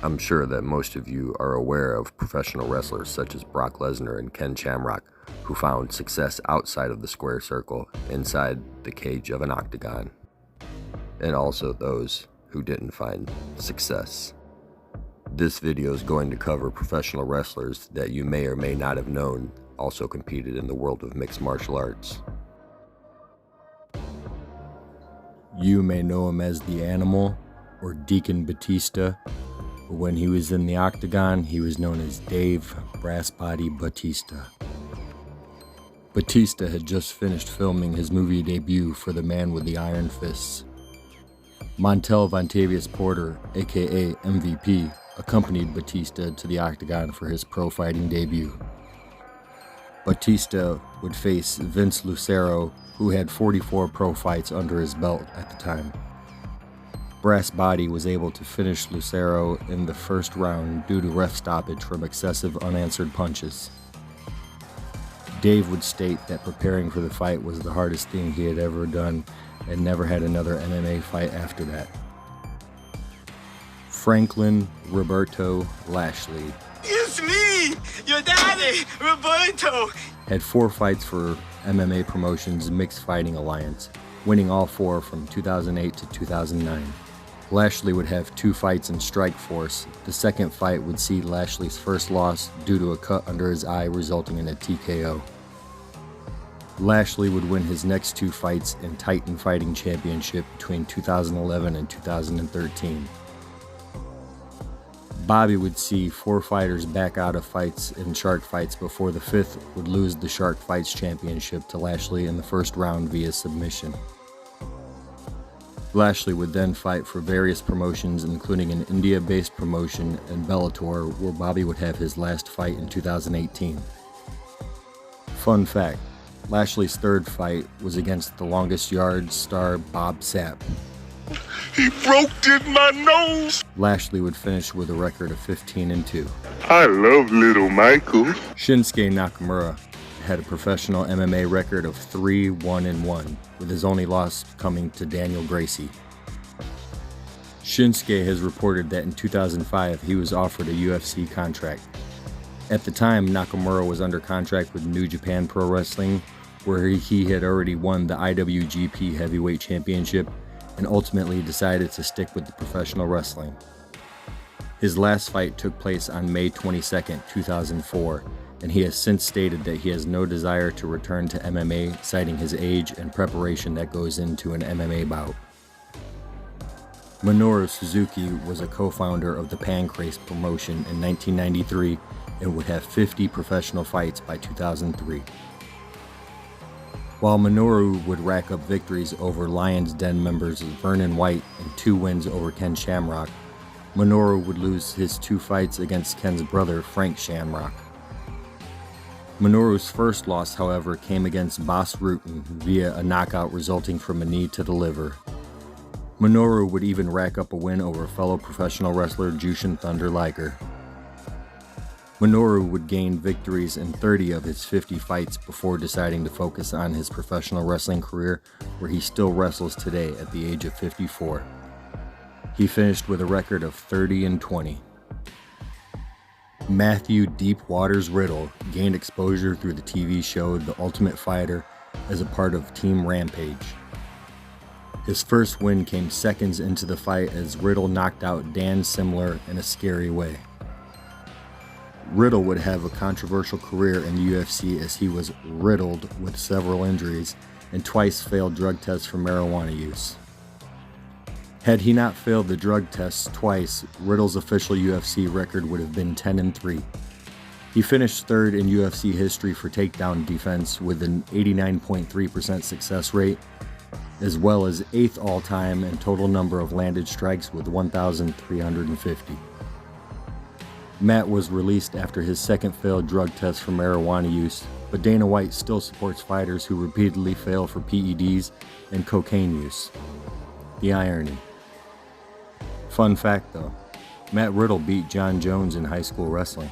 I'm sure that most of you are aware of professional wrestlers such as Brock Lesnar and Ken Shamrock, who found success outside of the square circle, inside the cage of an octagon, and also those who didn't find success. This video is going to cover professional wrestlers that you may or may not have known also competed in the world of mixed martial arts. You may know him as The Animal or Deacon Batista. When he was in the octagon, he was known as Dave Brassbody Batista. Batista had just finished filming his movie debut for The Man with the Iron Fists. Montel Vontavious Porter, aka MVP, accompanied Batista to the octagon for his pro fighting debut. Batista would face Vince Lucero, who had 44 pro fights under his belt at the time. Brassbody was able to finish Lucero in the first round due to ref stoppage from excessive unanswered punches. Dave would state that preparing for the fight was the hardest thing he had ever done and never had another MMA fight after that. Franklin Roberto Lashley. It's me, your daddy, Roberto. Had 4 fights for MMA Promotions Mixed Fighting Alliance, winning all 4 from 2008 to 2009. Lashley would have 2 fights in Strikeforce. The second fight would see Lashley's first loss due to a cut under his eye resulting in a TKO. Lashley would win his next 2 fights in Titan Fighting Championship between 2011 and 2013. Bobby would see 4 fighters back out of fights in Shark Fights before the 5th would lose the Shark Fights Championship to Lashley in the first round via submission. Lashley would then fight for various promotions, including an India-based promotion and Bellator, where Bobby would have his last fight in 2018. Fun fact, Lashley's 3rd fight was against the longest yard star Bob Sapp. He broke in my nose. Lashley would finish with a record of 15-2. I love little Michael. Shinsuke Nakamura had a professional MMA record of 3-1-1, with his only loss coming to Daniel Gracie. Shinsuke has reported that in 2005 he was offered a UFC contract. At the time, Nakamura was under contract with New Japan Pro Wrestling, where he had already won the IWGP Heavyweight Championship and ultimately decided to stick with the professional wrestling. His last fight took place on May 22, 2004, and he has since stated that he has no desire to return to MMA, citing his age and preparation that goes into an MMA bout. Menorah Suzuki was a co-founder of the Pancrase promotion in 1993 and would have 50 professional fights by 2003. While Menorah would rack up victories over Lions Den members Vernon White and 2 wins over Ken Shamrock, Menorah would lose his 2 fights against Ken's brother Frank Shamrock. Menorah's first loss, however, came against Bas Rutten via a knockout resulting from a knee to the liver. Menorah would even rack up a win over fellow professional wrestler Jushin Thunder Liger. Menorah would gain victories in 30 of his 50 fights before deciding to focus on his professional wrestling career, where he still wrestles today at the age of 54. He finished with a record of 30-20. Matthew Deep Waters Riddle gained exposure through the TV show The Ultimate Fighter as a part of Team Rampage. His first win came seconds into the fight as Riddle knocked out Dan Simler in a scary way. Riddle would have a controversial career in the UFC as he was riddled with several injuries and twice failed drug tests for marijuana use. Had he not failed the drug tests twice, Riddle's official UFC record would have been 10-3. He finished 3rd in UFC history for takedown defense with an 89.3% success rate, as well as 8th all-time in total number of landed strikes with 1,350. Matt was released after his second failed drug test for marijuana use, but Dana White still supports fighters who repeatedly fail for PEDs and cocaine use. The irony. Fun fact though, Matt Riddle beat John Jones in high school wrestling.